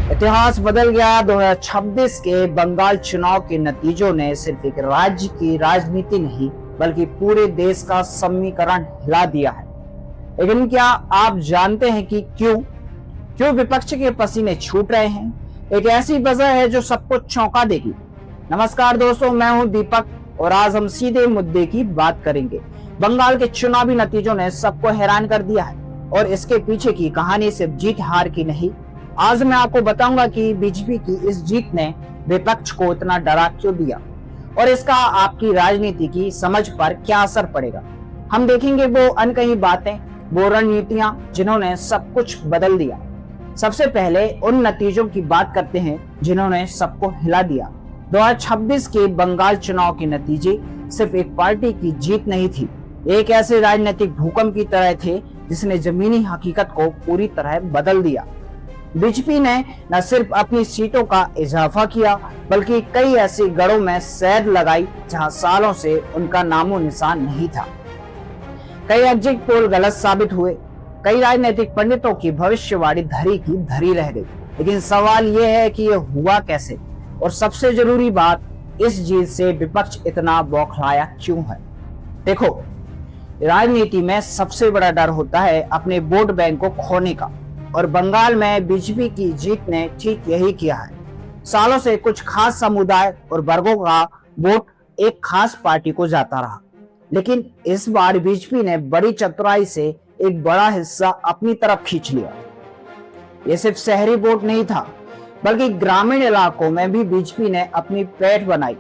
इतिहास बदल गया। 2026 के बंगाल चुनाव के नतीजों ने सिर्फ एक राज्य की राजनीति नहीं बल्कि पूरे देश का समीकरण हिला दिया है। लेकिन क्या आप जानते हैं कि क्यों विपक्ष के पसीने छूट रहे हैं? एक ऐसी वजह है जो सबको चौंका देगी। नमस्कार दोस्तों, मैं हूं दीपक और आज हम सीधे मुद्दे की बात करेंगे। बंगाल के चुनावी नतीजों ने सबको हैरान कर दिया है और इसके पीछे की कहानी सिर्फ जीत हार की नहीं। आज मैं आपको बताऊंगा कि बीजेपी की इस जीत ने विपक्ष को इतना डरा क्यों दिया और इसका आपकी राजनीति की समझ पर क्या असर पड़ेगा। हम देखेंगे वो अनकही बातें, वो रणनीतियां जिन्होंने सब कुछ बदल दिया। सबसे पहले उन नतीजों की बात करते हैं जिन्होंने सबको हिला दिया। 2026 के बंगाल चुनाव के नतीजे सिर्फ एक पार्टी की जीत नहीं थी, एक ऐसे राजनीतिक भूकंप की तरह थे जिसने जमीनी हकीकत को पूरी तरह बदल दिया। बीजेपी ने न सिर्फ अपनी सीटों का इजाफा किया बल्कि कई ऐसे गढ़ों में सैर लगाई जहां सालों से उनका नामो निशान नहीं था। कई एग्जिट पोल गलत साबित हुए, कई राजनीतिक पंडितों की भविष्यवाणी धरी की धरी रह गई। लेकिन सवाल यह है कि यह हुआ कैसे, और सबसे जरूरी बात, इस जीत से विपक्ष इतना बौखलाया क्यों है। देखो, राजनीति में सबसे बड़ा डर होता है अपने वोट बैंक को खोने का, और बंगाल में बीजेपी की जीत ने ठीक यही किया है। सालों से कुछ खास समुदाय और वर्गों का वोट एक खास पार्टी को जाता रहा, लेकिन इस बार बीजेपी ने बड़ी चतुराई से एक बड़ा हिस्सा अपनी तरफ खींच लिया। ये सिर्फ शहरी वोट नहीं था बल्कि ग्रामीण इलाकों में भी बीजेपी ने अपनी पैठ बनाई।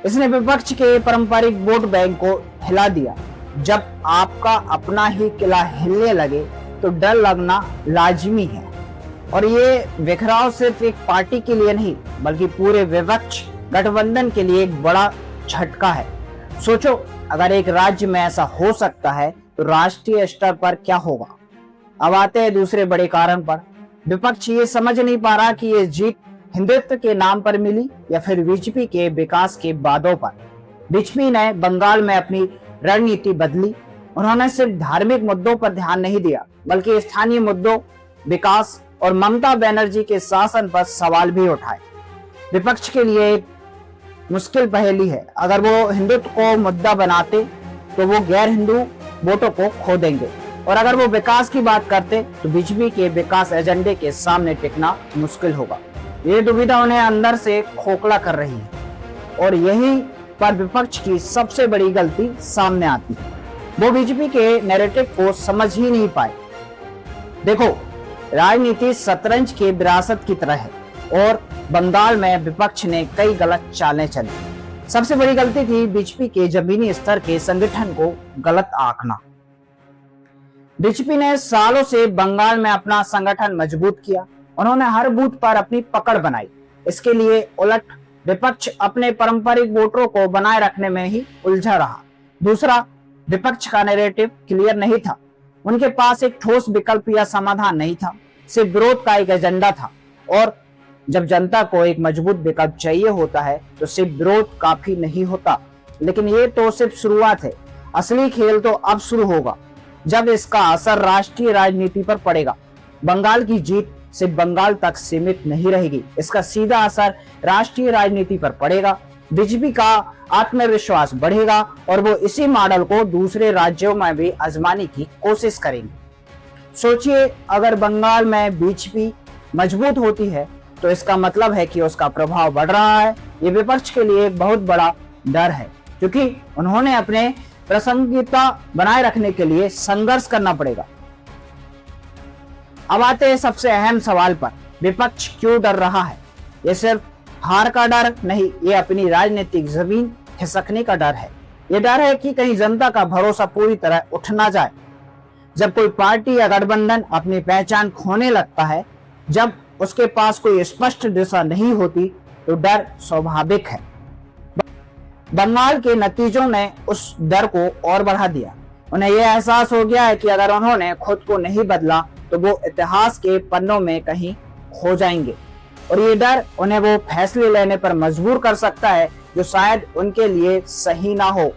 इसने विपक्ष के पारंपरिक वोट बैंक को हिला दिया। जब आपका अपना ही किला हिलने लगे तो डर लगना लाजिमी है, और ये बिखराव सिर्फ एक पार्टी के लिए नहीं बल्कि पूरे विपक्ष गठबंधन के लिए एक बड़ा झटका है। सोचो, अगर एक राज्य में ऐसा हो सकता है तो राष्ट्रीय स्तर पर क्या होगा। अब आते हैं दूसरे बड़े कारण पर। विपक्ष ये समझ नहीं पा रहा कि ये जीत हिंदुत्व के नाम पर मिली या फिर बीजेपी के विकास के वादों पर। बीजेपी ने बंगाल में अपनी रणनीति बदली। उन्होंने सिर्फ धार्मिक मुद्दों पर ध्यान नहीं दिया बल्कि स्थानीय मुद्दों, विकास और ममता बनर्जी के शासन पर सवाल भी उठाए। विपक्ष के लिए एक मुश्किल पहेली है। अगर वो हिंदुत्व को मुद्दा बनाते तो वो गैर हिंदू वोटों को खो देंगे, और अगर वो विकास की बात करते तो बीजेपी के विकास एजेंडे के सामने टिकना मुश्किल होगा। ये दुविधा उन्हें अंदर से खोखला कर रही है, और यही पर विपक्ष की सबसे बड़ी गलती सामने आती है। वो बीजेपी के नैरेटिव को समझ ही नहीं पाए। देखो, राजनीति शतरंज के विरासत की तरह है, और बंगाल में विपक्ष ने कई गलत चालें चली। सबसे बड़ी गलती थी बीजेपी के जमीनी स्तर के संगठन को गलत आंकना। बीजेपी ने सालों से बंगाल में अपना संगठन मजबूत किया। उन्होंने हर बूथ पर अपनी पकड़ बनाई। इसके लिए उलट विपक्ष अपने पारंपरिक वोटरों को बनाए रखने में ही उलझा रहा। दूसरा, विपक्ष का नैरेटिव क्लियर नहीं था। उनके पास एक ठोस विकल्प या समाधान नहीं था, सिर्फ विरोध का एक एजेंडा था। और जब जनता को एक मजबूत विकल्प चाहिए होता है तो सिर्फ विरोध काफी नहीं होता। लेकिन ये तो सिर्फ शुरुआत है। असली खेल तो अब शुरू होगा, जब इसका असर राष्ट्रीय राजनीति पर पड़ेगा। बंगाल की जीत सिर्फ बंगाल तक सीमित नहीं रहेगी, इसका सीधा असर राष्ट्रीय राजनीति पर पड़ेगा। बीजेपी का आत्मविश्वास बढ़ेगा और वो इसी मॉडल को दूसरे राज्यों में भी आजमाने की कोशिश करेंगे। सोचिए, अगर बंगाल में बीजेपी मजबूत होती है तो इसका मतलब है कि उसका प्रभाव बढ़ रहा है। ये विपक्ष के लिए एक बहुत बड़ा डर है, क्योंकि उन्होंने अपने प्रासंगिकता बनाए रखने के लिए संघर्ष करना पड़ेगा। अब आते हैं सबसे अहम सवाल पर, विपक्ष क्यों डर रहा है। ये सिर्फ हार का डर नहीं, ये अपनी राजनीतिक जमीन खिसकने का डर है। ये डर है कि कहीं जनता का भरोसा पूरी तरह उठ ना जाए। जब कोई पार्टी या गठबंधन अपनी पहचान खोने लगता है, जब उसके पास कोई स्पष्ट दिशा नहीं होती, तो डर स्वाभाविक है। बंगाल के नतीजों ने उस डर को और बढ़ा दिया। उन्हें यह एहसास हो गया है कि अगर उन्होंने खुद को नहीं बदला तो वो इतिहास के पन्नों में कहीं खो जाएंगे, और ये डर उन्हें वो फैसले लेने पर मजबूर कर सकता है जो शायद उनके लिए सही ना हो।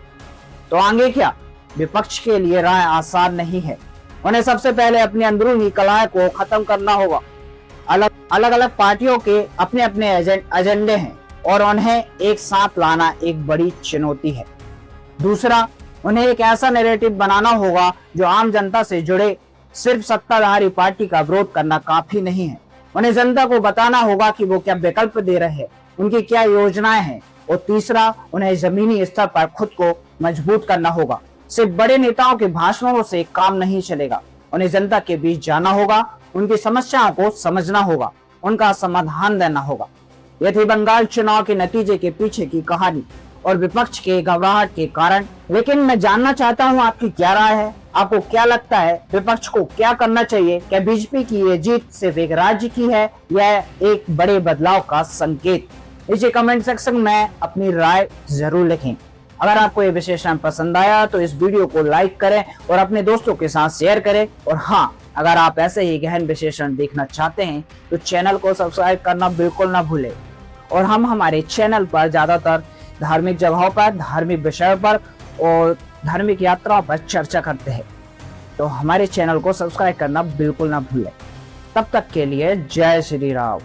तो आगे क्या? विपक्ष के लिए राह आसान नहीं है। उन्हें सबसे पहले अपनी अंदरूनी कलह को खत्म करना होगा। अलग अलग पार्टियों के अपने अपने एजेंडे हैं और उन्हें एक साथ लाना एक बड़ी चुनौती है। दूसरा, उन्हें एक ऐसा नैरेटिव बनाना होगा जो आम जनता से जुड़े। सिर्फ सत्ताधारी पार्टी का विरोध करना काफी नहीं है, उन्हें जनता को बताना होगा कि वो क्या विकल्प दे रहे हैं, उनकी क्या योजनाएं हैं। और तीसरा, उन्हें जमीनी स्तर पर खुद को मजबूत करना होगा। सिर्फ बड़े नेताओं के भाषणों से काम नहीं चलेगा, उन्हें जनता के बीच जाना होगा, उनकी समस्याओं को समझना होगा, उनका समाधान देना होगा। यह थी बंगाल चुनाव के नतीजे के पीछे की कहानी और विपक्ष के घबराहट के कारण। लेकिन मैं जानना चाहता हूं आपकी क्या राय है, आपको क्या लगता है विपक्ष को क्या करना चाहिए? क्या बीजेपी की ये जीत सिर्फ एक राज्य की है या एक बड़े बदलाव का संकेत? नीचे कमेंट सेक्शन में अपनी राय जरूर लिखें। अगर आपको ये विश्लेषण पसंद आया तो इस वीडियो को लाइक करें और अपने दोस्तों के साथ शेयर करें। और हाँ, अगर आप ऐसे ही गहन विश्लेषण देखना चाहते हैं तो चैनल को सब्सक्राइब करना बिल्कुल ना भूलें। और हम हमारे चैनल पर ज्यादातर धार्मिक जगहों पर, धार्मिक विषयों पर और धार्मिक यात्राओं पर चर्चा करते हैं, तो हमारे चैनल को सब्सक्राइब करना बिल्कुल ना भूलें। तब तक के लिए जय श्री राम।